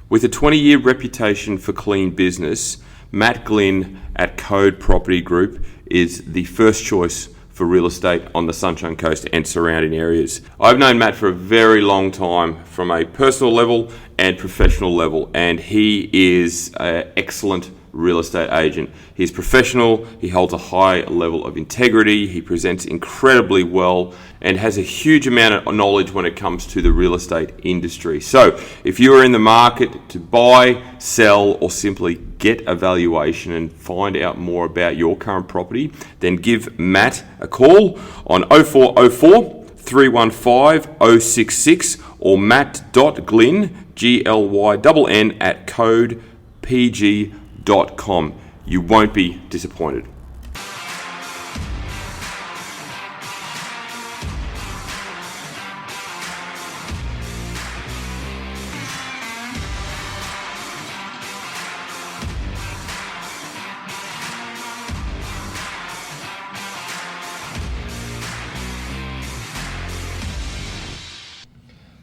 With a 20-year reputation for clean business, Matt Glynn at Code Property Group is the first choice for real estate on the Sunshine Coast and surrounding areas. I've known Matt for a very long time from a personal level and professional level, and he is an excellent real estate agent. He's professional, he holds a high level of integrity, he presents incredibly well, and has a huge amount of knowledge when it comes to the real estate industry. So if you are in the market to buy, sell, or simply get a valuation and find out more about your current property, then give Matt a call on 0404 315 066 or matt.glynn, GLYNN at codepg.com. You won't be disappointed.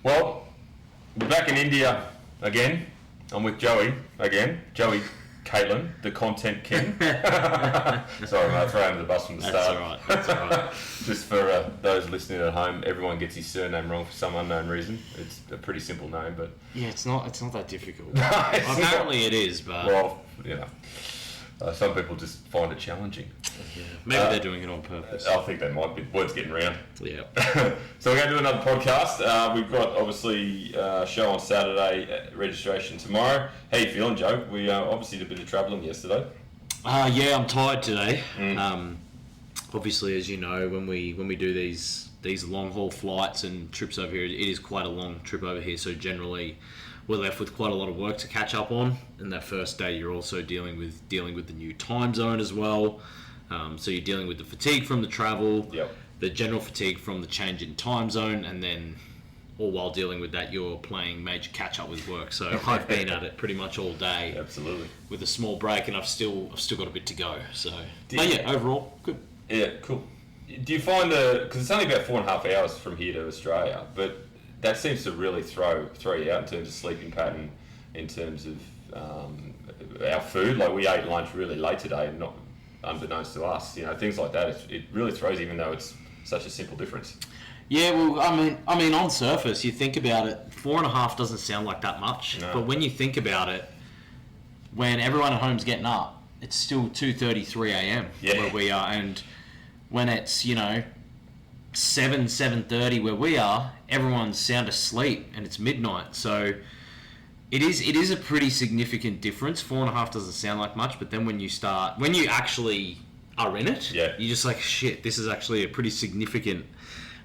Well, we're back in India again. I'm with Joey again. Joey Cantlin, the content king. Sorry, mate, throw him the bus from the start. That's all right. Just for those listening at home, everyone gets his surname wrong for some unknown reason. It's a pretty simple name, but Yeah, it's not that difficult. No, it's Apparently it is, but well, some people just find it challenging. yeah, maybe they're doing it on purpose. I think they might be. Word's getting around. Yeah. So we're going to do another podcast. We've got obviously a show on Saturday, registration tomorrow. How you feeling, Joe? We obviously did a bit of travelling yesterday. Yeah, I'm tired today. Obviously, as you know, when we do these long haul flights and trips over here, it is quite a long trip over here. So generally, we're left with quite a lot of work to catch up on. And that first day, you're also dealing with the new time zone as well. So you're dealing with the fatigue from the travel, the general fatigue from the change in time zone, and then all while dealing with that, you're playing major catch up with work. So I've been at it pretty much all day. Absolutely. With a small break, and I've still got a bit to go. So, but yeah, overall, good. Yeah, cool. Do you find because it's only about 4.5 hours from here to Australia, but that seems to really throw you out in terms of sleeping pattern, in terms of our food. Like, we ate lunch really late today, and not unbeknownst to us, things like that. It really throws, even though it's such a simple difference. Yeah, well, I mean, on surface, you think about it, 4.5 doesn't sound like that much, No. but when you think about it, when everyone at home's getting up, it's still 2:33 a.m. where we are, and when it's 7:30 where we are, everyone's sound asleep and it's midnight. So it is a pretty significant difference. 4.5 doesn't sound like much, but then when you actually are in it, you're just like, shit, this is actually a pretty significant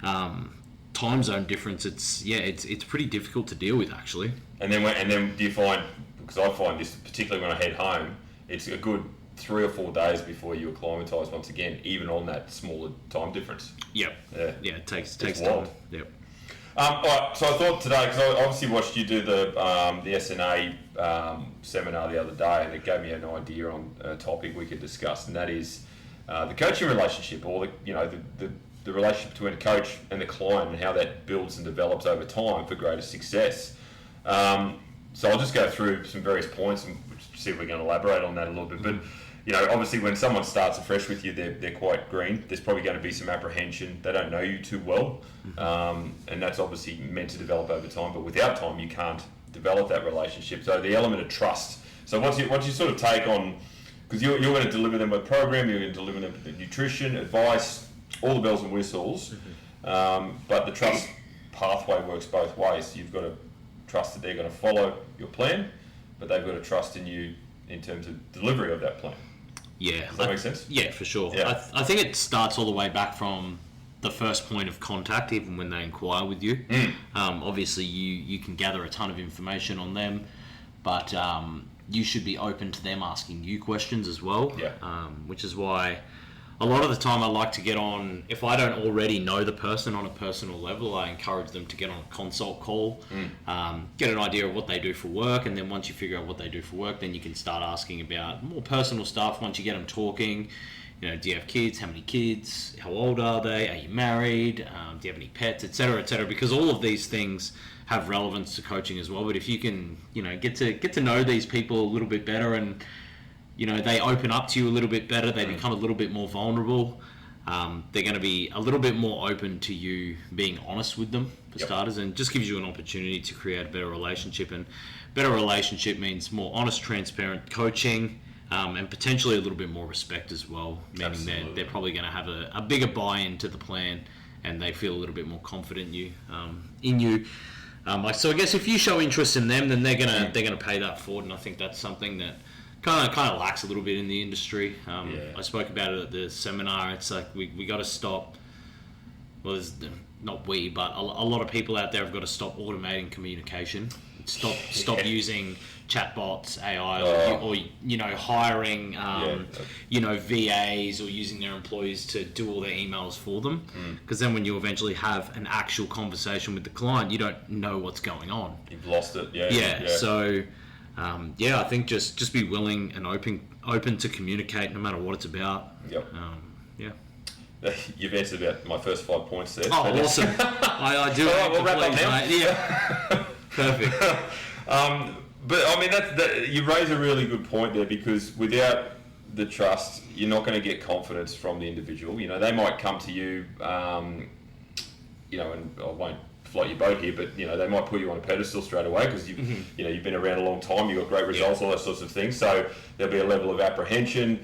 time zone difference. It's pretty difficult to deal with, actually. And then do you find, because I find this particularly when I head home, it's a good 3 or 4 days before you acclimatise once again, even on that smaller time difference. Yep. Yeah, it takes time. Wild. Yep. All right, so I thought today, because I obviously watched you do the SNA seminar the other day, and it gave me an idea on a topic we could discuss, and that is the coaching relationship, or the relationship between a coach and the client, and how that builds and develops over time for greater success. So I'll just go through some various points and see if we can elaborate on that a little bit. But obviously when someone starts afresh with you, they're quite green. There's probably going to be some apprehension. They don't know you too well, and that's obviously meant to develop over time. But without time, you can't develop that relationship. So the element of trust. So what's your sort of take on? Because you're going to deliver them with a program, you're going to deliver them with nutrition, advice, all the bells and whistles. But the trust pathway works both ways. You've got to trust that they're going to follow your plan, but they've got to trust in you in terms of delivery of that plan. Yeah. Does that make sense? Yeah, for sure. Yeah. I think it starts all the way back from the first point of contact, even when they inquire with you. Obviously, you can gather a ton of information on them, but you should be open to them asking you questions as well. Yeah. Which is why a lot of the time I like to get on, if I don't already know the person on a personal level, I encourage them to get on a consult call, get an idea of what they do for work, and then once you figure out what they do for work, then you can start asking about more personal stuff. Once you get them talking, do you have kids? How many kids? How old are they? Are you married? Do you have any pets, etc., etc.? Because all of these things have relevance to coaching as well. But if you can, get to know these people a little bit better, and they open up to you a little bit better, they become a little bit more vulnerable. They're going to be a little bit more open to you being honest with them, for starters, and just gives you an opportunity to create a better relationship. And better relationship means more honest, transparent coaching, and potentially a little bit more respect as well, meaning that they're probably going to have a bigger buy-in to the plan, and they feel a little bit more confident in you. So I guess if you show interest in them, then they're gonna pay that forward, and I think that's something that kind of lacks a little bit in the industry. I spoke about it at the seminar. It's like we got to stop. Well, there's not we, but a lot of people out there have got to stop automating communication. Stop using chatbots, AI, or hiring VAs, or using their employees to do all their emails for them. Because then when you eventually have an actual conversation with the client, you don't know what's going on. You've lost it. So I think just be willing and open to communicate, no matter what it's about. You've answered about my first 5 points there. Oh, awesome! I do. All right, we'll wrap up now. Mate. Yeah, perfect. But I mean, you raise a really good point there, because without the trust, you're not going to get confidence from the individual. They might come to you, and I won't float your boat here, but they might put you on a pedestal straight away because you've been around a long time, you've got great results, all those sorts of things. So there'll be a level of apprehension.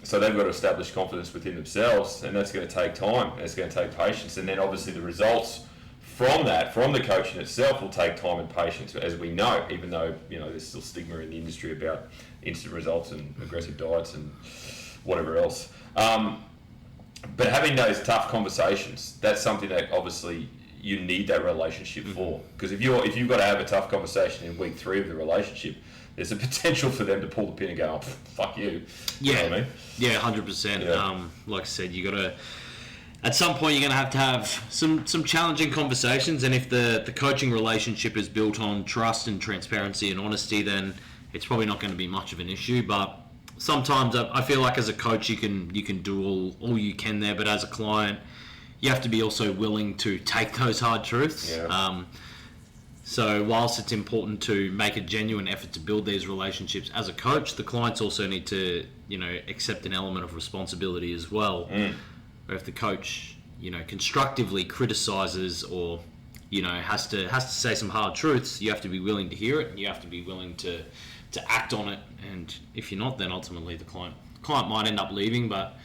So they've got to establish confidence within themselves, and that's going to take time, and it's going to take patience, and then obviously the results from the coaching itself will take time and patience, as we know, even though there's still stigma in the industry about instant results and aggressive diets and whatever else. But having those tough conversations, that's something that obviously you need that relationship for. Because if you've got to have a tough conversation in week 3 of the relationship, there's a potential for them to pull the pin and go, oh, fuck you. Yeah. You know what I mean? Yeah, 100%. Yeah. Like I said, you got to, at some point, you're going to have some challenging conversations. And if the coaching relationship is built on trust and transparency and honesty, then it's probably not going to be much of an issue. But sometimes I feel like as a coach, you can do all you can there. But as a client, you have to be also willing to take those hard truths. Yeah. So whilst it's important to make a genuine effort to build these relationships as a coach, the clients also need to, accept an element of responsibility as well. Or if the coach, constructively criticizes or, has to say some hard truths, you have to be willing to hear it, and you have to be willing to act on it. And if you're not, then ultimately the client might end up leaving. But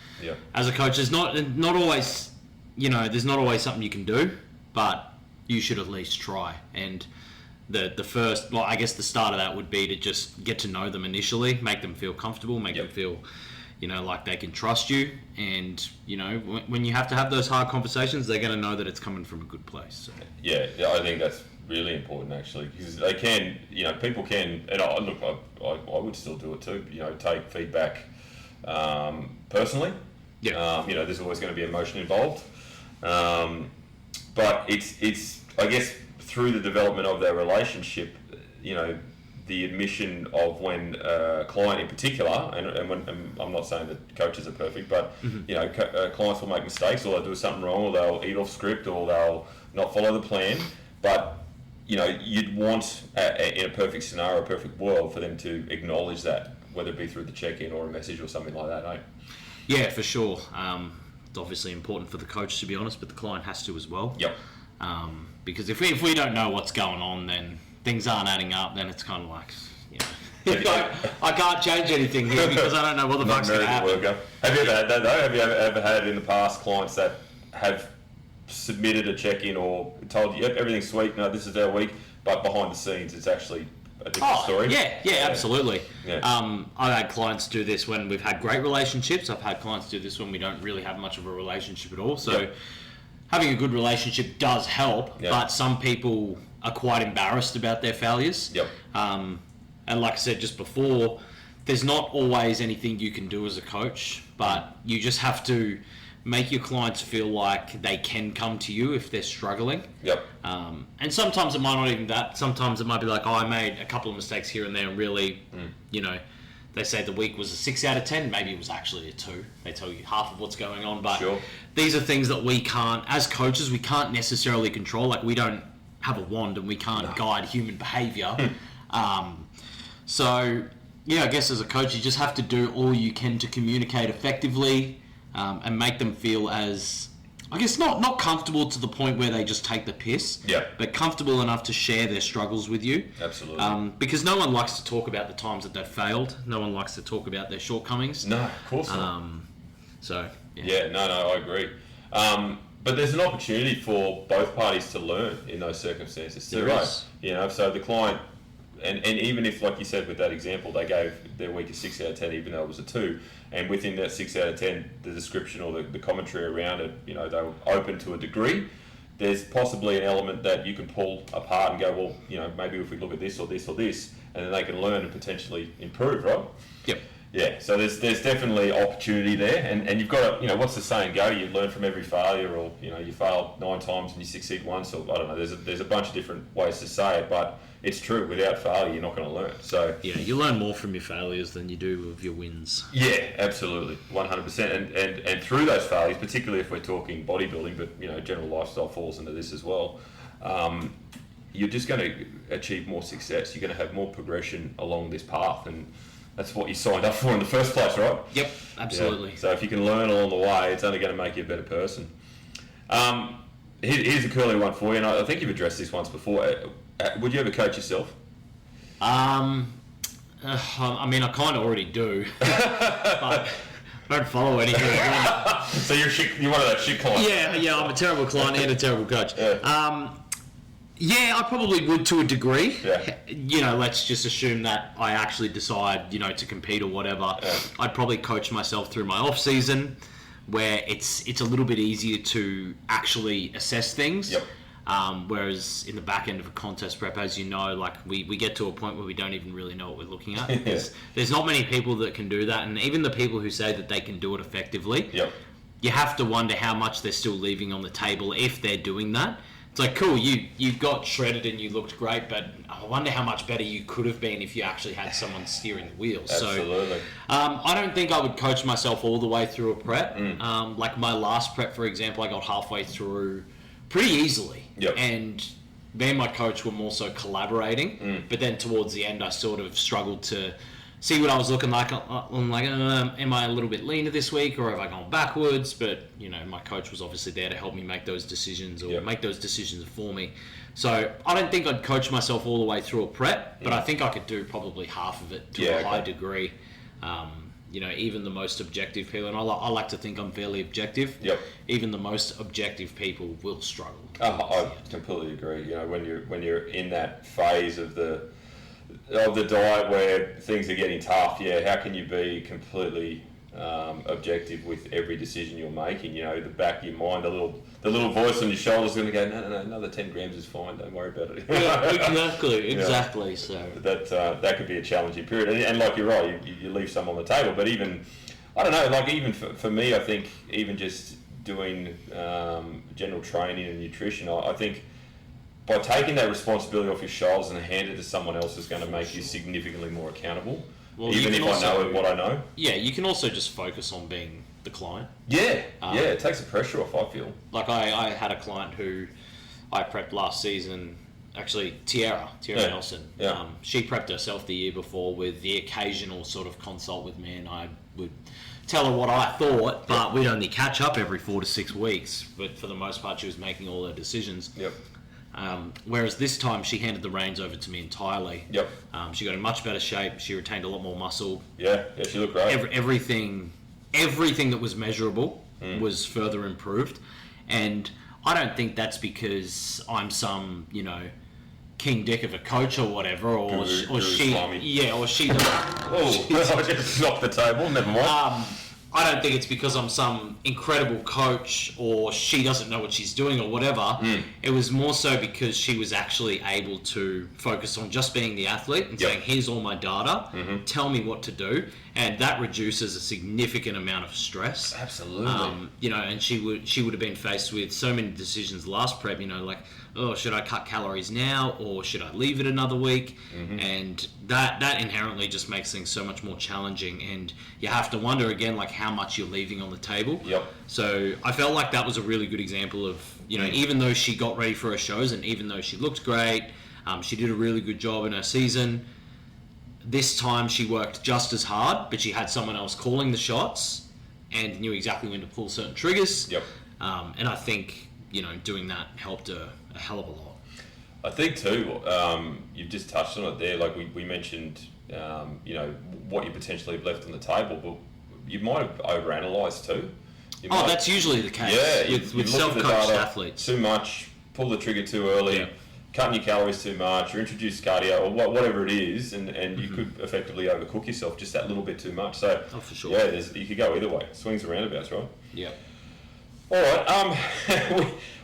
as a coach, there's not always, there's not always something you can do, but you should at least try. And the first, I guess the start of that would be to just get to know them initially, make them feel comfortable, make them feel, like they can trust you. And, when you have to have those hard conversations, they're going to know that it's coming from a good place. So. Yeah, I think that's really important, actually, because they can, people can, and I would still do it too, take feedback personally. Yeah. There's always going to be emotion involved. But it's I guess through the development of their relationship, the admission of when a client in particular, and I'm not saying that coaches are perfect, but clients will make mistakes, or they'll do something wrong, or they'll eat off script, or they'll not follow the plan. But you'd want in a perfect scenario, a perfect world, for them to acknowledge that, whether it be through the check-in or a message or something like that, eh? Yeah, for sure. It's obviously important for the coach to be honest, but the client has to as well. Yep. Because if we don't know what's going on, then things aren't adding up. Then it's kind of like, I can't change anything here because I don't know what the fuck's going to happen. Have you ever had that though? Have you ever had in the past clients that have submitted a check-in or told you, yep, everything's sweet, no, this is our week, but behind the scenes it's actually a different story? Yeah, absolutely. Yeah. I've had clients do this when we've had great relationships. I've had clients do this when we don't really have much of a relationship at all. So having a good relationship does help, but some people are quite embarrassed about their failures. Yep. And like I said just before, there's not always anything you can do as a coach, but you just have to make your clients feel like they can come to you if they're struggling. Yep. And sometimes it might not even that. Sometimes it might be like, I made a couple of mistakes here and there, and really, they say the week was a 6 out of 10, maybe it was actually a 2. They tell you half of what's going on, but Sure. these are things that we can't, as coaches, we can't necessarily control. Like, we don't have a wand and we can't guide human behaviour. So, yeah, I guess as a coach, you just have to do all you can to communicate effectively and make them feel as, I guess, not comfortable to the point where they just take the piss, but comfortable enough to share their struggles with you. Absolutely. Because no one likes to talk about the times that they've failed. No one likes to talk about their shortcomings. No, of course not. So, No, I agree. But there's an opportunity for both parties to learn in those circumstances too, There right? is. You know, so the client, and even if, like you said with that example, they gave their week a 6 out of 10, even though it was a 2, and within that 6 out of 10, the description or the commentary around it, you know, they were open to a degree. There's possibly an element that you can pull apart and go, well, you know, maybe if we look at this or this or this, and then they can learn and potentially improve, right? Yep. Yeah, so there's definitely opportunity there, and you've got to, you know, what's the saying go? You learn from every failure, or, you know, you fail 9 times and you succeed once, or I don't know. There's a bunch of different ways to say it, but it's true. Without failure, you're not going to learn. So Yeah, you learn more from your failures than you do of your wins. yeah, absolutely, 100%. And through those failures, particularly if we're talking bodybuilding, but you know, general lifestyle falls into this as well. You're just going to achieve more success. You're going to have more progression along this path, and that's what you signed up for in the first place, right? Yep, absolutely. Yeah. So if you can learn along the way, it's only going to make you a better person. Here's a curly one for you, and I think you've addressed this once before. Would you ever coach yourself? I mean, I kind of already do, but I don't follow anything. So you're one of those shit clients. Yeah, I'm a terrible client and a terrible coach. Yeah, I probably would to a degree. Yeah. You know, let's just assume that I actually decide, you know, to compete or whatever. Yeah. I'd probably coach myself through my off season, where it's a little bit easier to actually assess things. Yep. Whereas in the back end of a contest prep, as you know, like we get to a point where we don't even really know what we're looking at. There's not many people that can do that, and even the people who say that they can do it effectively, you have to wonder how much they're still leaving on the table if they're doing that. It's like, cool, you got shredded and you looked great, but I wonder how much better you could have been if you actually had someone steering the wheels. Absolutely. So, I don't think I would coach myself all the way through a prep. Like my last prep, for example, I got halfway through pretty easily. And me and my coach were more so collaborating, but then towards the end, I sort of struggled to see what I was looking like. I'm like, am I a little bit leaner this week, or have I gone backwards? But, you know, my coach was obviously there to help me make those decisions, or make those decisions for me. So I don't think I'd coach myself all the way through a prep, but I think I could do probably half of it to a high degree. You know, even the most objective people, and I like to think I'm fairly objective. Even the most objective people will struggle. I completely agree. You know, when you're in that phase of the diet where things are getting tough, how can you be completely objective with every decision you're making? You know, the back of your mind, the little voice on your shoulder is going to go, no, another 10 grams is fine, don't worry about it. Exactly. So that could be a challenging period, and like you're right, you leave some on the table. But even, I don't know, like even for me, I think even just doing general training and nutrition, I think by taking that responsibility off your shoulders and hand it to someone else is going to make you significantly more accountable. Well, even if I know what I know. Yeah, you can also just focus on being the client. It takes the pressure off, I feel. Like I had a client who I prepped last season, actually Tiara Nelson. She prepped herself the year before with the occasional sort of consult with me, and I would tell her what I thought, but we'd only catch up every 4 to 6 weeks. But for the most part, she was making all her decisions. Whereas this time she handed the reins over to me entirely. She got in much better shape. She retained a lot more muscle. She looked great. Everything that was measurable was further improved. And I don't think that's because I'm some, you know, king dick of a coach or whatever, or she doesn't. I just knocked the table. Never mind. I don't think it's because I'm some incredible coach or she doesn't know what she's doing or whatever. It was more so because she was actually able to focus on just being the athlete and saying, here's all my data, tell me what to do. And that reduces a significant amount of stress. Absolutely. You know, and she would have been faced with so many decisions last prep, you know, like, oh, should I cut calories now or should I leave it another week? And that inherently just makes things so much more challenging, and you have to wonder again like how much you're leaving on the table. So I felt like that was a really good example of, you know, even though she got ready for her shows and even though she looked great, she did a really good job in her season. This time she worked just as hard, but she had someone else calling the shots and knew exactly when to pull certain triggers. And I think, you know, doing that helped her a hell of a lot. I think too, you've just touched on it there. Like we mentioned, you know, what you potentially have left on the table, but you might have overanalyzed too. That's usually the case with self-coached athletes. Too much, pull the trigger too early, cutting your calories too much, or introduce cardio, or whatever it is, and you could effectively overcook yourself just that little bit too much. So, for sure. Yeah, you could go either way. Swings and roundabouts, right? Yeah. All right.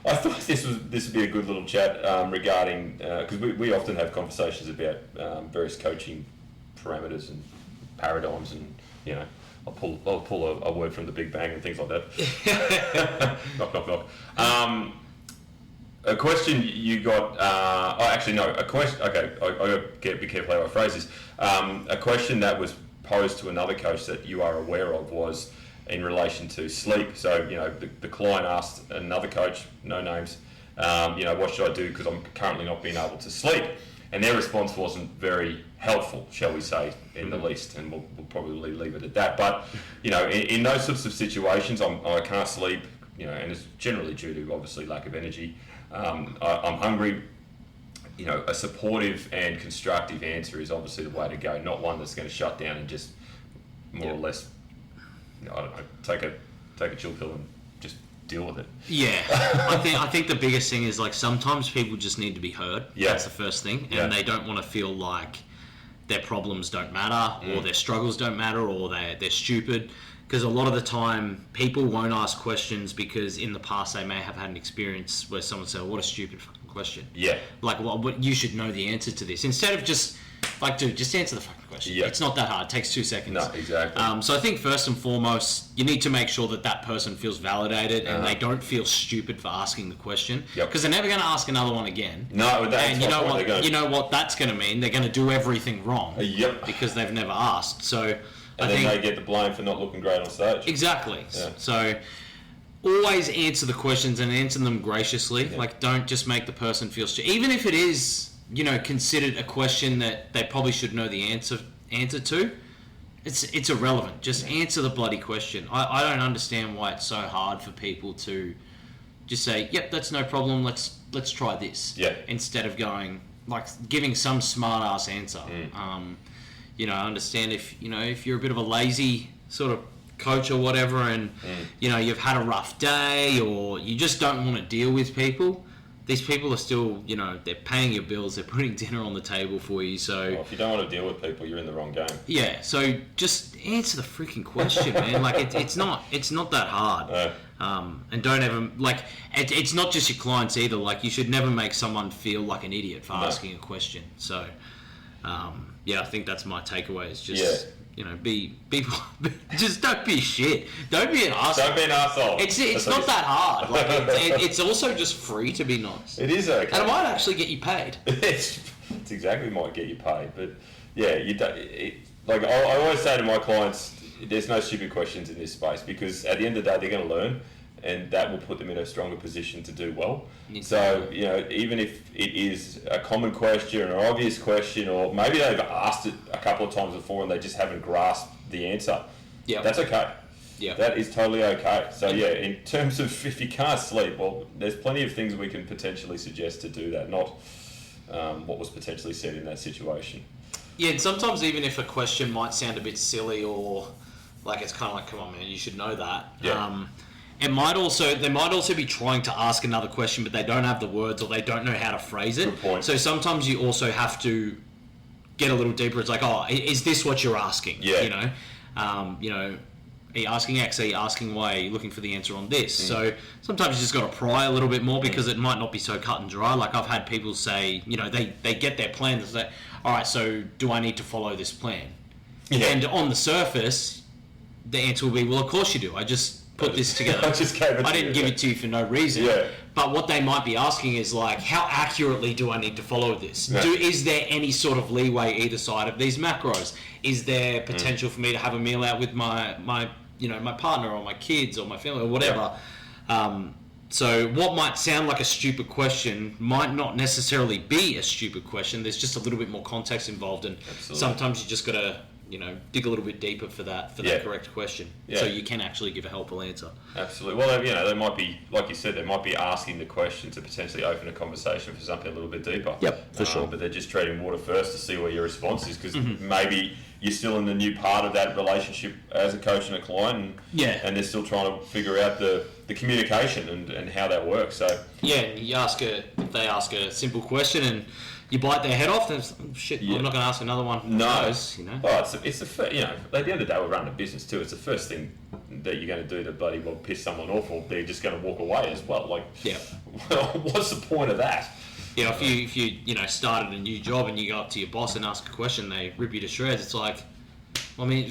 I thought this would be a good little chat regarding because we often have conversations about various coaching parameters and paradigms, and you know, I'll pull a word from the Big Bang and things like that. Knock knock knock. A question you got. A question. Okay, I got to be careful how I phrase this. A question that was posed to another coach that you are aware of was in relation to sleep. So, you know, the client asked another coach, no names, you know, what should I do because I'm currently not being able to sleep? And their response wasn't very helpful, shall we say, in the least, and we'll probably leave it at that. But, you know, in those sorts of situations, I can't sleep, you know, and it's generally due to, obviously, lack of energy. I'm hungry. You know, a supportive and constructive answer is obviously the way to go, not one that's going to shut down and just more or less, I don't know, take a chill pill and just deal with it. Yeah, I think the biggest thing is like sometimes people just need to be heard. That's the first thing, and they don't want to feel like their problems don't matter or their struggles don't matter or they're stupid. Because a lot of the time people won't ask questions because in the past they may have had an experience where someone said, "What a stupid fucking question." Yeah. Like, what you should know the answer to this instead of just. Like, dude, just answer the fucking question. It's not that hard. It takes 2 seconds. No, exactly. So I think first and foremost, you need to make sure that person feels validated and they don't feel stupid for asking the question. Because they're never going to ask another one again. No, that's and you know what that's going to mean? They're going to do everything wrong. Because they've never asked. So and then they get the blame for not looking great on stage. Exactly. Yeah. So always answer the questions and answer them graciously. Yeah. Like, don't just make the person feel stupid. Even if it is, you know, considered a question that they probably should know the answer to, it's irrelevant. Just answer the bloody question. I don't understand why it's so hard for people to just say, "Yep, that's no problem. Let's try this." Yeah. Instead of going like giving some smart ass answer. You know, I understand if you're a bit of a lazy sort of coach or whatever, and you know you've had a rough day or you just don't want to deal with people. These people are still, you know, they're paying your bills, they're putting dinner on the table for you, so... Well, if you don't want to deal with people, you're in the wrong game. Yeah, so just answer the freaking question, man. Like, it's not that hard. And don't ever, like, it's not just your clients either. Like, you should never make someone feel like an idiot for asking a question. So, yeah, I think that's my takeaway is just... You know, be just don't be shit. Don't be an asshole. Don't be an asshole. It's not that hard. Like it's also just free to be nice. It is okay. And it might actually get you paid. It's exactly might get you paid, but yeah, you don't. Like I always say to my clients, there's no stupid questions in this space because at the end of the day, they're going to learn, and that will put them in a stronger position to do well. So, you know, even if it is a common question or an obvious question, or maybe they've asked it a couple of times before and they just haven't grasped the answer, that's okay. Yeah, that is totally okay. So, yeah, in terms of if you can't sleep, well, there's plenty of things we can potentially suggest to do that, not what was potentially said in that situation. Yeah, and sometimes even if a question might sound a bit silly or like it's kind of like, come on, man, you should know that. Yeah. They might also be trying to ask another question, but they don't have the words or they don't know how to phrase it. Good point. So sometimes you also have to get a little deeper. It's like, oh, is this what you're asking? Yeah. You know, are you asking X? Are you asking Y? Are you looking for the answer on this? So sometimes you just got to pry a little bit more because it might not be so cut and dry. Like I've had people say, you know, they get their plan and say, all right, so do I need to follow this plan? Yeah. And on the surface, the answer will be, well, of course you do. I just put this together. I just gave it I didn't give it to you for no reason. Yeah. But what they might be asking is like, how accurately do I need to follow this? Yeah. Is there any sort of leeway either side of these macros? Is there potential for me to have a meal out with my partner or my kids or my family or whatever? So what might sound like a stupid question might not necessarily be a stupid question. There's just a little bit more context involved, and sometimes you just got to dig a little bit deeper for that correct question, so you can actually give a helpful answer. Absolutely. Well, they might be, like you said, they might be asking the question to potentially open a conversation for something a little bit deeper. Yep, for sure. But they're just treading water first to see what your response is, because maybe you're still in the new part of that relationship as a coach and a client, and they're still trying to figure out the communication and how that works. So if they ask a simple question and you bite their head off, then I'm not going to ask another one. No, those, Well, it's at the end of the day, we're running a business too. It's the first thing that you're going to do to bloody well piss someone off, or they're just going to walk away as well. Like, what's the point of that? Yeah, if you started a new job and you go up to your boss and ask a question, they rip you to shreds. It's like, I mean,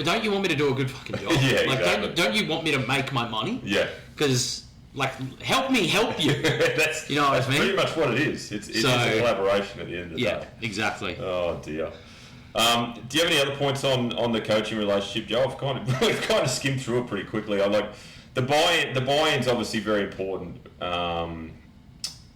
don't you want me to do a good fucking job? Exactly. Don't you want me to make my money? Yeah. Because help me help you. That's what I mean? Pretty much what it is. It's a collaboration at the end of the day. Yeah, exactly. Oh dear. Do you have any other points on the coaching relationship, Joe? We've kind of skimmed through it pretty quickly. I like the buy-in. The buy-in's obviously very important. And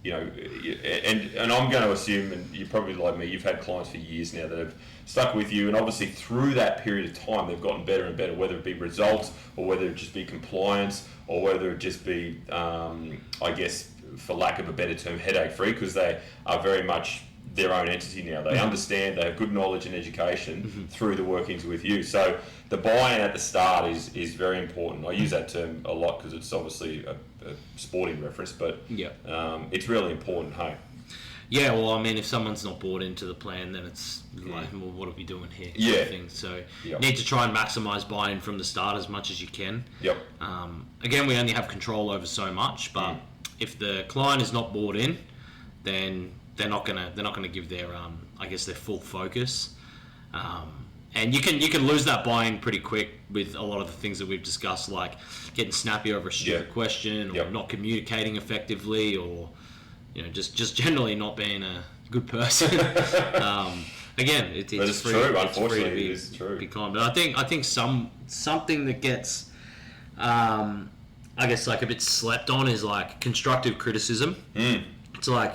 I'm going to assume, and you're probably like me, you've had clients for years now that have stuck with you, and obviously through that period of time they've gotten better and better, whether it be results or whether it just be compliance or whether it just be, I guess, for lack of a better term, headache free, because they are very much their own entity now. They understand, they have good knowledge and education through the workings with you. So the buy-in at the start is very important. I use that term a lot because it's obviously a sporting reference, but it's really important, hey? Yeah, well, I mean, if someone's not bought into the plan, then it's like, well, what are we doing here? So you need to try and maximise buy-in from the start as much as you can. Again, we only have control over so much, but if the client is not bought in, then they're not gonna give their their full focus. And you can lose that buy-in pretty quick with a lot of the things that we've discussed, like getting snappy over a stupid question, or not communicating effectively, or just generally not being a good person. Again, it's free. True. It's Unfortunately, free to it is true. be kind. But I think something that gets like a bit slept on is like constructive criticism. It's like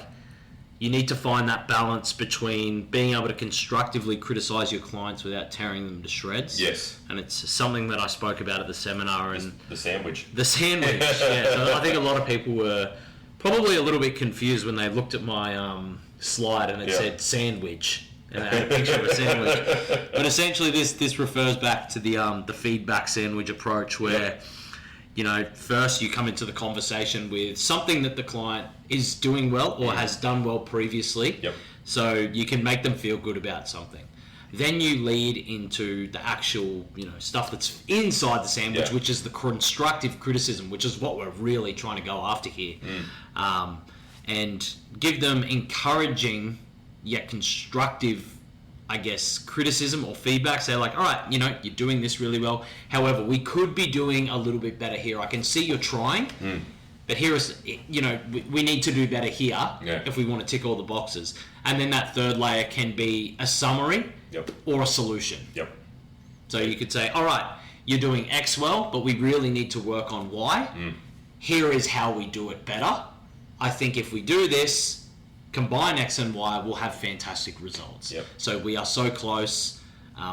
you need to find that balance between being able to constructively criticize your clients without tearing them to shreds. Yes. And it's something that I spoke about at the seminar. And the sandwich. The sandwich, yeah. So I think a lot of people were probably a little bit confused when they looked at my slide and it said sandwich. And I had a picture of a sandwich. But essentially this refers back to the feedback sandwich approach where... first you come into the conversation with something that the client is doing well or has done well previously. So you can make them feel good about something. Then you lead into the actual, stuff that's inside the sandwich, which is the constructive criticism, which is what we're really trying to go after here. And give them encouraging yet constructive, criticism or feedback. Say like, all right, you're doing this really well. However, we could be doing a little bit better here. I can see you're trying, but here is, we need to do better here if we want to tick all the boxes. And then that third layer can be a summary or a solution. So you could say, all right, you're doing X well, but we really need to work on Y. Here is how we do it better. I think if we do this, combine X and Y, we'll have fantastic results. So we are so close,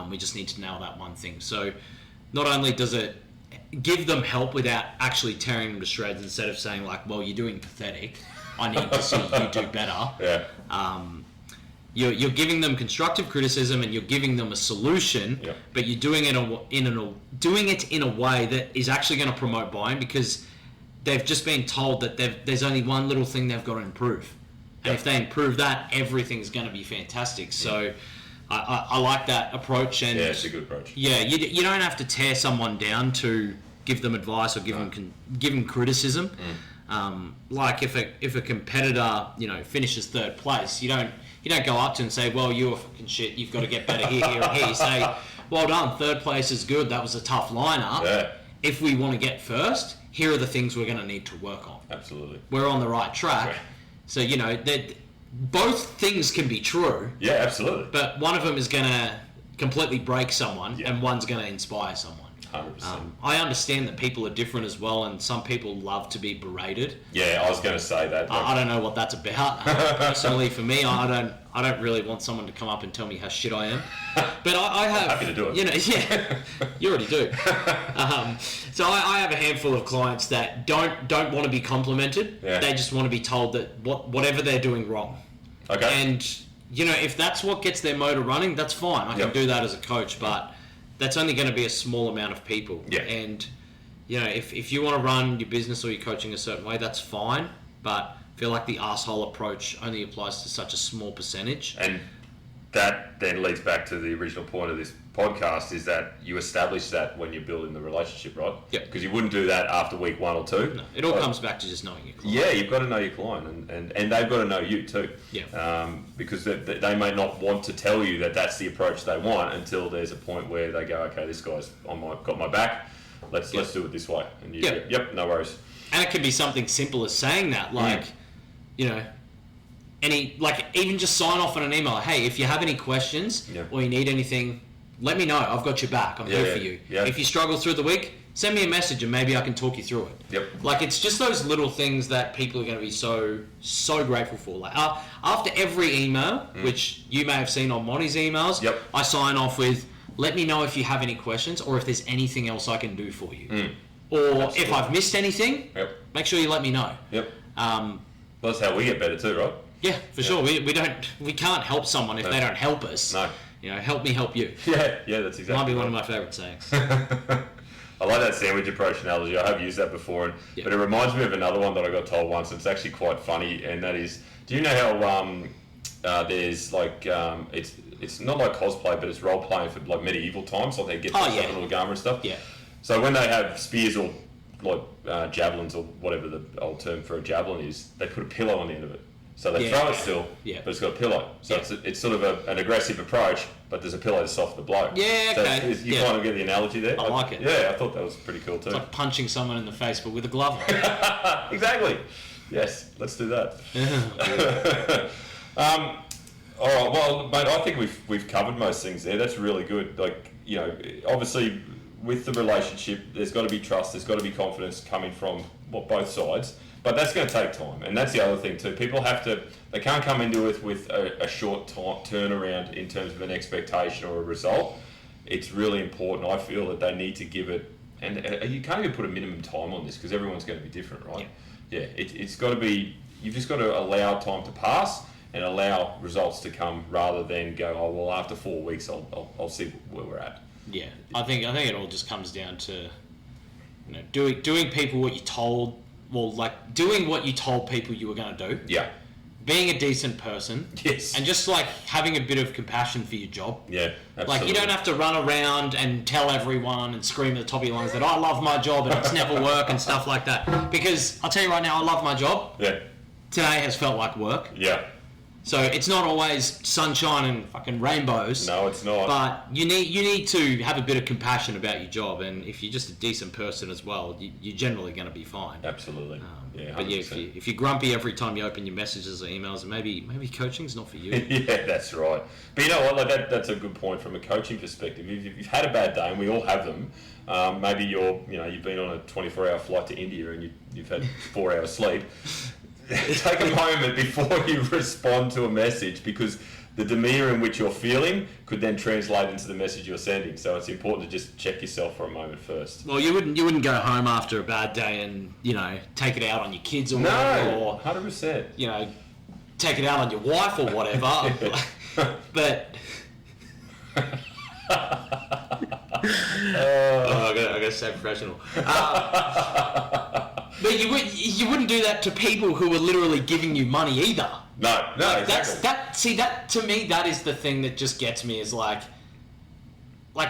we just need to nail that one thing. So not only does it give them help without actually tearing them to shreds, instead of saying like, well, you're doing pathetic, I need to see you do better. You're giving them constructive criticism and you're giving them a solution, but you're doing it in a way that is actually going to promote buy-in, because they've just been told that there's only one little thing they've got to improve. And if they improve that, everything's going to be fantastic. So I like that approach. And it's a good approach. Yeah, you don't have to tear someone down to give them advice or give them criticism. Like if a competitor finishes third place, you don't go up to and say, well, you're fucking shit, you've got to get better here, here, and here. You say, well done, third place is good, that was a tough lineup. If we want to get first, here are the things we're going to need to work on. Absolutely. We're on the right track. Right. So, both things can be true. Yeah, absolutely. But one of them is going to completely break someone, Yeah. and one's going to inspire someone. 100%. I understand that people are different as well, and some people love to be berated. Yeah, I was going to say that. I don't know what that's about. Personally, for me, I don't really want someone to come up and tell me how shit I am. But I have. Happy to do it. You already do. So I have a handful of clients that don't want to be complimented. Yeah. They just want to be told that whatever they're doing wrong. Okay. And if that's what gets their motor running, that's fine. I can do that as a coach, but that's only going to be a small amount of people. Yeah. And if you want to run your business or your coaching a certain way, that's fine. But I feel like the arsehole approach only applies to such a small percentage. And that then leads back to the original point of this podcast, is that you establish that when you're building the relationship, right? Yep. Because you wouldn't do that after week 1 or 2. No, it all comes back to just knowing your client. Yeah, you've got to know your client, and they've got to know you too. Yeah. Because they may not want to tell you that that's the approach they want until there's a point where they go, okay, this guy's got my back. Let's do it this way. And you go, yep, no worries. And it can be something simple as saying that, like, even just sign off on an email. Hey, if you have any questions or you need anything, let me know. I've got your back. I'm here for you. Yeah. If you struggle through the week, send me a message and maybe I can talk you through it. Yep. Like, it's just those little things that people are going to be so grateful for. Like, after every email, which you may have seen on Monty's emails, I sign off with, let me know if you have any questions or if there's anything else I can do for you. Or if I've missed anything, make sure you let me know. Yep. That's how we get better too, right? Yeah, for sure. We can't help someone if they don't help us. No. Help me help you. Yeah, that's exactly. Might be one of my favourite sayings. I like that sandwich approach analogy. I have used that before, but it reminds me of another one that I got told once. It's actually quite funny, and that is, do you know how there's like it's not like cosplay, but it's role playing for like medieval times, like they get stuff in all the armor and stuff. Yeah. So when they have spears or like javelins or whatever the old term for a javelin is, they put a pillow on the end of it. So they throw it still, but it's got a pillow. So it's sort of an aggressive approach, but there's a pillow to soften the blow. Yeah, okay. So you kind of get the analogy there. I like it. Yeah, I thought that was pretty cool too. It's like punching someone in the face, but with a glove on. Exactly. Yes, let's do that. All right. Well, mate, I think we've covered most things there. That's really good. Like, obviously with the relationship, there's got to be trust. There's got to be confidence coming from both sides. But that's going to take time, and that's the other thing too. People they can't come into it with a short turnaround in terms of an expectation or a result. It's really important, I feel, that they need to give it, and you can't even put a minimum time on this because everyone's going to be different, right? Yeah, it's got to be, you've just got to allow time to pass and allow results to come rather than go, oh, well, after 4 weeks, I'll see where we're at. Yeah, I think it all just comes down to, doing people what you told. Well, like doing what you told people you were going to do. Yeah. Being a decent person. Yes. And just like having a bit of compassion for your job. Yeah, absolutely. Like you don't have to run around and tell everyone and scream at the top of your lungs that I love my job and it's never work and stuff like that. Because I'll tell you right now, I love my job. Yeah. Today has felt like work. Yeah. So it's not always sunshine and fucking rainbows. No, it's not. But you need to have a bit of compassion about your job, and if you're just a decent person as well, you're generally going to be fine. Absolutely. Yeah. 100%. But yeah, if you're grumpy every time you open your messages or emails, maybe coaching's not for you. Yeah, that's right. But you know what? Like that's a good point from a coaching perspective. If you've had a bad day, and we all have them. Maybe you've been on a 24-hour flight to India and you've had 4 hours sleep. Take a moment before you respond to a message, because the demeanour in which you're feeling could then translate into the message you're sending. So it's important to just check yourself for a moment first. Well, you wouldn't go home after a bad day and take it out on your kids or whatever, or 100%. Take it out on your wife or whatever. But I got to stay professional. But you wouldn't do that to people who are literally giving you money either. No, exactly. That to me, that is the thing that just gets me, is like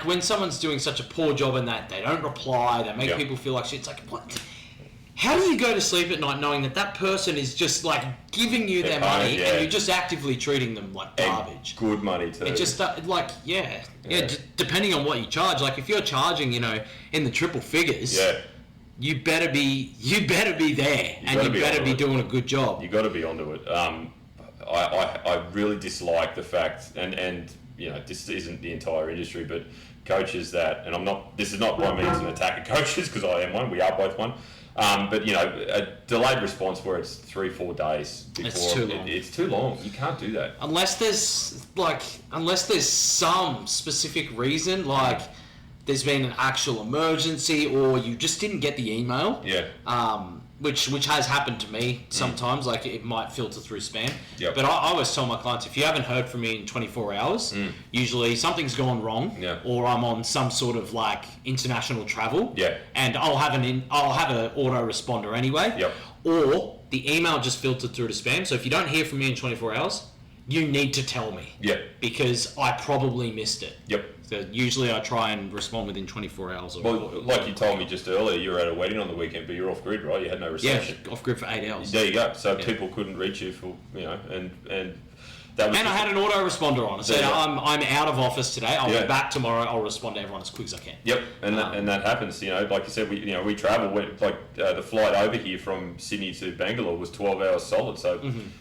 when someone's doing such a poor job in that they don't reply, they make people feel like shit. It's like, what? How do you go to sleep at night knowing that person is just like giving you their money and you're just actively treating them like garbage? And good money too. It just depending on what you charge. Like if you're charging, in the triple figures. Yeah. you better be there, and you better be doing a good job. You got to be onto it. I really dislike the fact, and this isn't the entire industry, but coaches that, and this is not by means an attack at coaches, because I am one, we are both one, but a delayed response where it's 3-4 days before, it's too long. It's too long. You can't do that unless there's some specific reason, like there's been an actual emergency, or you just didn't get the email. Which has happened to me sometimes. Like, it might filter through spam. Yep. But I always tell my clients, if you haven't heard from me in 24 hours, usually something's gone wrong, or I'm on some sort of like international travel, and I'll have an autoresponder anyway, or the email just filtered through to spam. So if you don't hear from me in 24 hours, you need to tell me, because I probably missed it. So usually I try and respond within 24 hours. Like you told me just earlier, you were at a wedding on the weekend, but you're off grid, right? You had no reception. Yeah, off grid for 8 hours. There you go. So people couldn't reach you for, and that was. And I had an autoresponder on. I said, I'm out of office today. I'll be back tomorrow. I'll respond to everyone as quick as I can. Yep, and that happens. Like you said, we travel. The flight over here from Sydney to Bangalore was 12 hours solid. So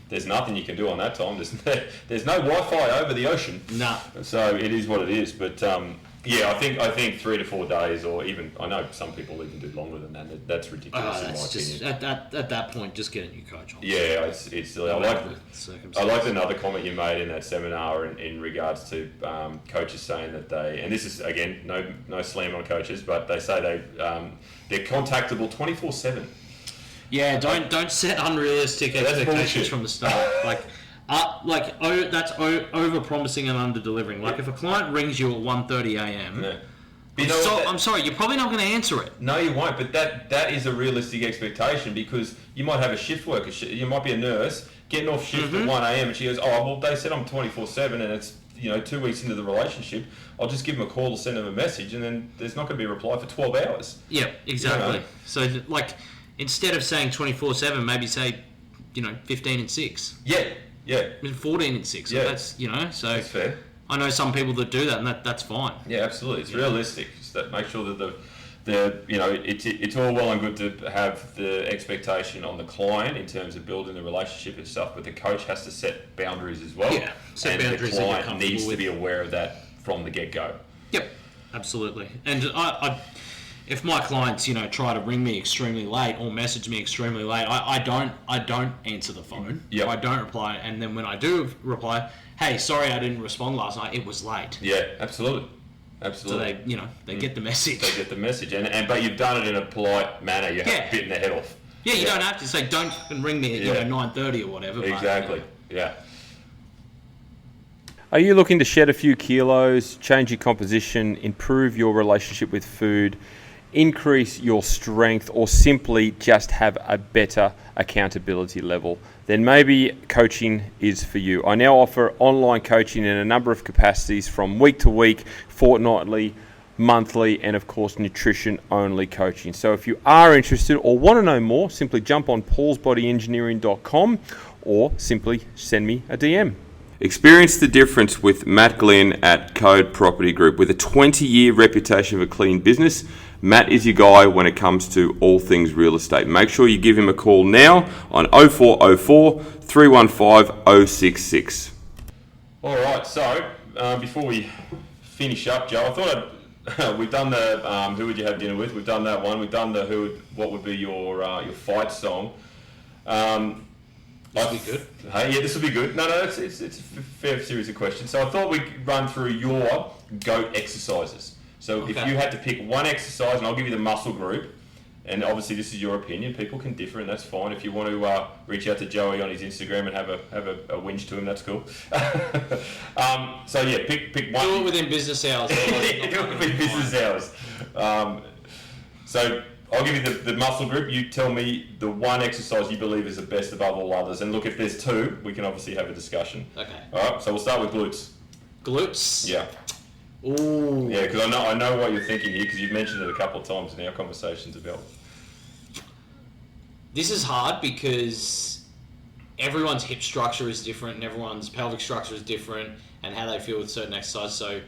there's nothing you can do on that time. There's no Wi-Fi over the ocean. Nah. So it is what it is. But I think 3 to 4 days, or even, I know some people even do longer than that. That's ridiculous in my opinion. At that point, just get a new coach on. Yeah, it's silly. I like another comment you made in that seminar in regards to coaches saying that and this is again no slam on coaches, but they say they're contactable 24/7. Yeah, don't set unrealistic expectations from the start. That's over promising and under delivering. Like, if a client rings you at 1:30 a.m. I'm sorry, you're probably not going to answer it. No, you won't. But that is a realistic expectation, because you might have a shift worker. You might be a nurse getting off shift at 1 a.m. and she goes, "Oh, well, they said I'm 24/7, and it's 2 weeks into the relationship. I'll just give them a call or send them a message, and then there's not going to be a reply for 12 hours." Yeah, exactly. So instead of saying 24/7, maybe say 15 and 6. Yeah. 14 and 6. Yeah. That's so that's fair. I know some people that do that, and that's fine. Yeah, absolutely. It's realistic. Just that make sure that it's all well and good to have the expectation on the client in terms of building the relationship and stuff, but the coach has to set boundaries as well. Yeah, set boundaries. The client needs to be aware of that from the get-go. Yep, absolutely. And if my clients, try to ring me extremely late or message me extremely late, I don't answer the phone. Yep. I don't reply, and then when I do reply, hey, sorry I didn't respond last night. It was late. Yeah, absolutely. So they get the message. They get the message, but you've done it in a polite manner. You haven't bitten their head off. Yeah, you don't have to say don't ring me at 9:30 or whatever. Exactly. Yeah. Are you looking to shed a few kilos, change your composition, improve your relationship with food, increase your strength, or simply just have a better accountability level? Then maybe coaching is for you. I now offer online coaching in a number of capacities, from week to week, fortnightly, monthly, and of course nutrition-only coaching. So if you are interested or want to know more, simply jump on paulsbodyengineering.com or simply send me a DM. Experience the difference with Matt Glynn at Code Property Group. With a 20-year reputation of a clean business, Matt is your guy when it comes to all things real estate. Make sure you give him a call now on 0404 315 066. All right, so before we finish up, Joe, I thought we've done the who would you have dinner with? We've done that one. We've done the what would be your fight song. This will be good. Hey, yeah, this will be good. No, it's a fair series of questions. So I thought we'd run through your GOAT exercises. So if you had to pick one exercise, and I'll give you the muscle group, and obviously this is your opinion. People can differ, and that's fine. If you want to reach out to Joey on his Instagram and have a whinge to him, that's cool. So yeah, pick one. Do it within business hours. Do it within business hours. So I'll give you the muscle group. You tell me the one exercise you believe is the best above all others. And look, if there's two, we can obviously have a discussion. Okay. All right, so we'll start with glutes. Glutes? Yeah. Ooh. Yeah, because I know what you're thinking here, because you've mentioned it a couple of times in our conversations about. This is hard because everyone's hip structure is different and everyone's pelvic structure is different and how they feel with certain exercises. So,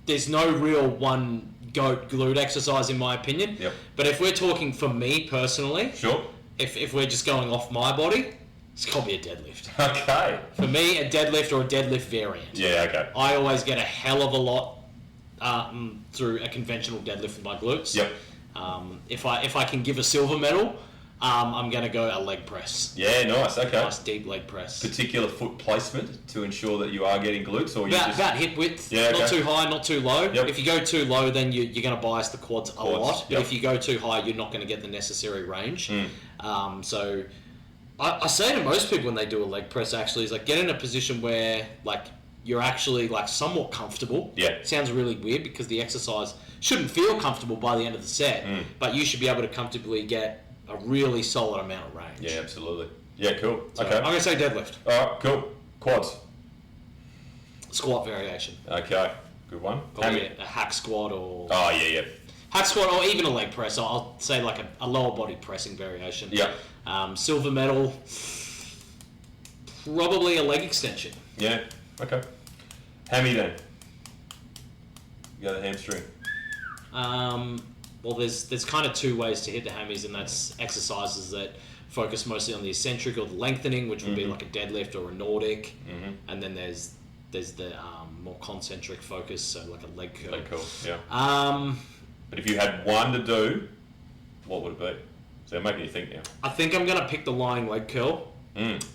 there's no real one goat glute exercise in my opinion. Yep. But if we're talking for me personally, Sure. if we're just going off my body, it's got to be a deadlift. Okay. For me, a deadlift or a deadlift variant. Yeah, okay. I always get a hell of a lot through a conventional deadlift with my glutes. Yep. If I can give a silver medal, I'm going to go a leg press. Yeah, nice, okay. Nice deep leg press. Particular foot placement to ensure that you are getting glutes, or you About hip width, Yeah, okay. not too high, not too low. Yep. If you go too low, then you're going to bias the quads a lot. Yep. But if you go too high, you're not going to get the necessary range. So I say to most people when they do a leg press, actually, is like get in a position where like you're actually like somewhat comfortable. Yeah. It sounds really weird because the exercise shouldn't feel comfortable by the end of the set, but you should be able to comfortably get a really solid amount of range. Yeah, absolutely. Yeah, cool. So Okay. I'm going to say deadlift. All right, cool. Quads. Squat variation. Okay, good one. Probably a hack squat or... Oh, yeah. Hack squat or even a leg press. I'll say like a lower body pressing variation. Yeah. Silver medal, probably a leg extension. Yeah, okay. Hammy then. You got the hamstring. Well, there's kind of two ways to hit the hammies, and that's exercises that focus mostly on the eccentric or the lengthening, which would be like a deadlift or a Nordic, and then there's the more concentric focus, so like a leg curl. Leg curl, yeah. But if you had one to do, what would it be? So making you think now. I think I'm gonna pick the lying leg curl.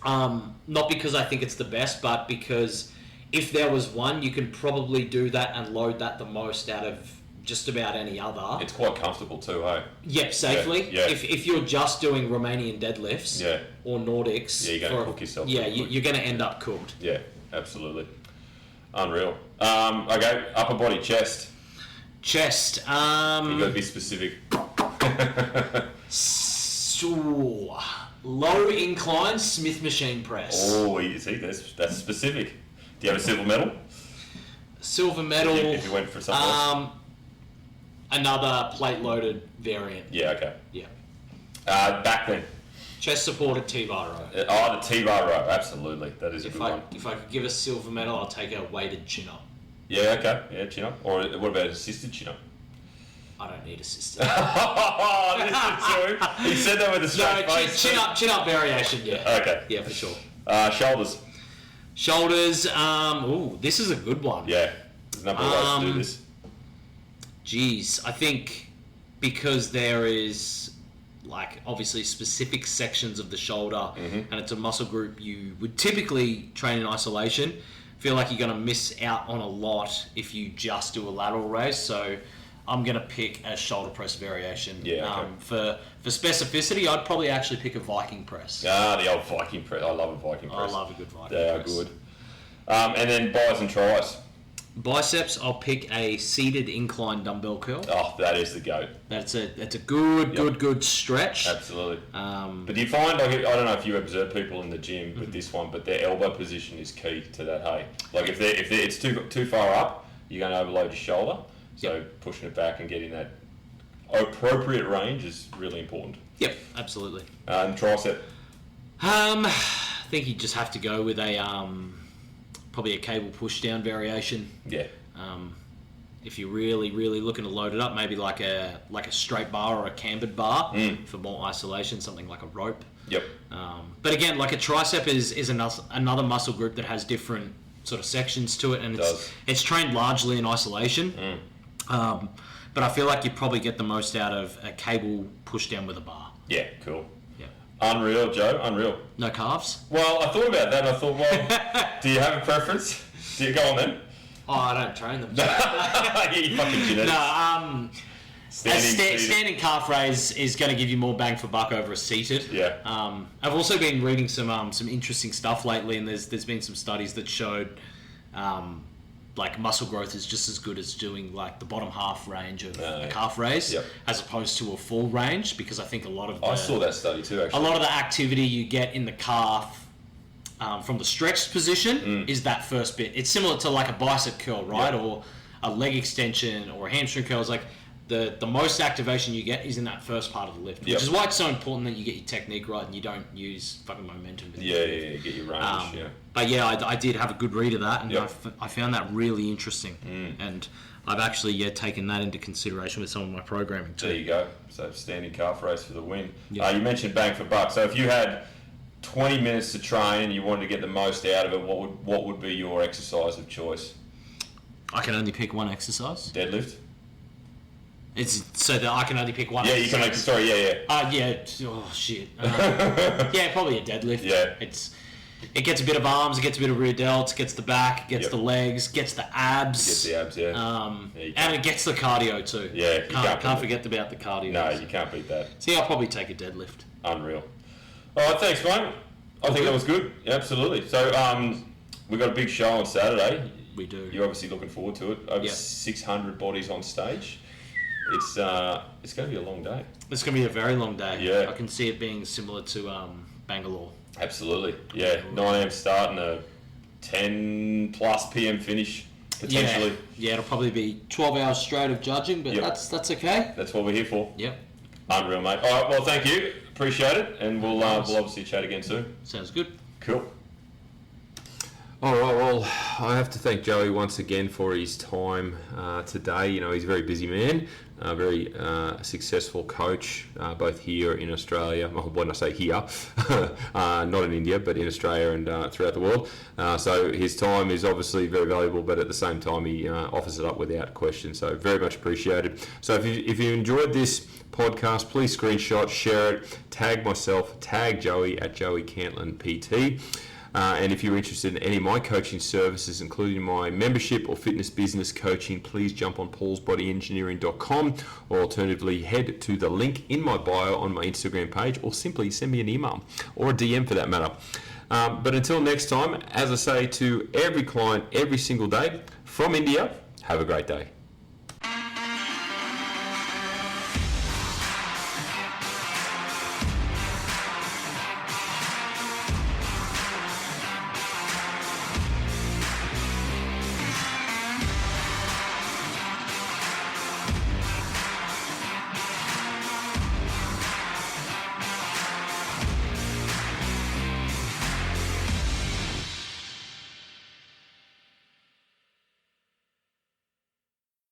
Not because I think it's the best, but because if there was one, you can probably do that and load that the most out of just about any other. It's quite comfortable too, hey? Yep, safely. Yeah. If you're just doing Romanian deadlifts or Nordics, you're going to cook yourself. Yeah, you're going to end up cooked. Yeah, absolutely. Unreal. Okay, upper body, chest. Chest. You got to be specific. Low incline Smith machine press. Oh, you see, that's specific. Do you have a silver medal? Silver medal. If you went for something else? Another plate loaded variant. Yeah, okay. Yeah. Back then. Chest supported T-bar row. The T-bar row, absolutely. That is a good one. If I could give a silver medal, I'll take a weighted chin-up. Yeah, okay. Yeah, chin-up. Or what about assisted chin-up? I don't need assisted. He said that with a straight face. Chin-up variation, yeah. Okay. Yeah, for sure. Shoulders. Shoulders, this is a good one. Yeah. There's a number of ways to do this. Geez, I think because there is like obviously specific sections of the shoulder and it's a muscle group you would typically train in isolation, feel like you're going to miss out on a lot if you just do a lateral raise. So I'm going to pick a shoulder press variation. Yeah, okay. For specificity, I'd probably actually pick a Viking press. The old Viking press. I love a Viking press. I love a good Viking they press. They are good. And then bis and tris. Biceps, I'll pick a seated incline dumbbell curl. Oh, that is the goat. That's a good stretch. Absolutely. But do you find, like, I don't know if you observe people in the gym with this one, but their elbow position is key to that, hey? Like if it's too far up, you're going to overload your shoulder. So pushing it back and getting that appropriate range is really important. Yep, absolutely. And tricep? I think you just have to go with a probably a cable push down variation. Yeah. If you're really looking to load it up, maybe like a straight bar or a cambered bar for more isolation, something like a rope. Yep. But again, like a tricep is another muscle group that has different sort of sections to it, and it's trained largely in isolation. But I feel like you probably get the most out of a cable push down with a bar. Yeah, cool. Yeah. Unreal, Joe. Unreal. No calves? Well, I thought about that. I thought, well, do you have a preference? Do you go on then? Oh, I don't train them. You fucking genetics. No, standing calf raise is going to give you more bang for buck over a seated. Yeah. I've also been reading some interesting stuff lately, and there's been some studies that showed like muscle growth is just as good as doing like the bottom half range of a calf raise as opposed to a full range, because I think a lot of I saw that study too, actually. A lot of the activity you get in the calf from the stretched position is that first bit. It's similar to like a bicep curl, right? Or a leg extension or a hamstring curl. It's like the most activation you get is in that first part of the lift, which is why it's so important that you get your technique right and you don't use fucking momentum. Get your range. But yeah, I did have a good read of that, and I found that really interesting, and I've actually taken that into consideration with some of my programming too. There you go. So standing calf raise for the win. You mentioned bang for buck. So if you had 20 minutes to train and you wanted to get the most out of it, what would be your exercise of choice? I can only pick one exercise. Deadlift? It's so that I can only pick one. Yeah, you can. Sorry, yeah. Oh shit. Yeah, probably a deadlift. Yeah. It gets a bit of arms, it gets a bit of rear delts, gets the back, gets the legs, gets the abs. Gets the abs, and it gets the cardio too. Yeah, can't forget about the cardio. No, you can't beat that. See, I'll probably take a deadlift. Unreal. All right, thanks, mate. I think that was good. Yeah, absolutely. So we've got a big show on Saturday. We do. You're obviously looking forward to it. Over 600 bodies on stage. It's going to be a long day. It's going to be a very long day. Yeah. I can see it being similar to Bangalore. Absolutely. Yeah, 9 a.m. start and a 10 plus p.m. finish, potentially. Yeah, it'll probably be 12 hours straight of judging, but that's okay. That's what we're here for. Yep. Unreal, mate. All right, well, thank you. Appreciate it, and we'll obviously chat again soon. Sounds good. Cool. All right, well, I have to thank Joey once again for his time today. You know, he's a very busy man, a very successful coach, both here in Australia. Well, when I say here, not in India, but in Australia and throughout the world. So his time is obviously very valuable, but at the same time, he offers it up without question. So very much appreciated. So if you enjoyed this podcast, please screenshot, share it, tag myself, tag Joey at Joey Cantlin PT. And if you're interested in any of my coaching services, including my membership or fitness business coaching, please jump on paulsbodyengineering.com, or alternatively head to the link in my bio on my Instagram page, or simply send me an email or a DM for that matter. But until next time, as I say to every client every single day from India, have a great day.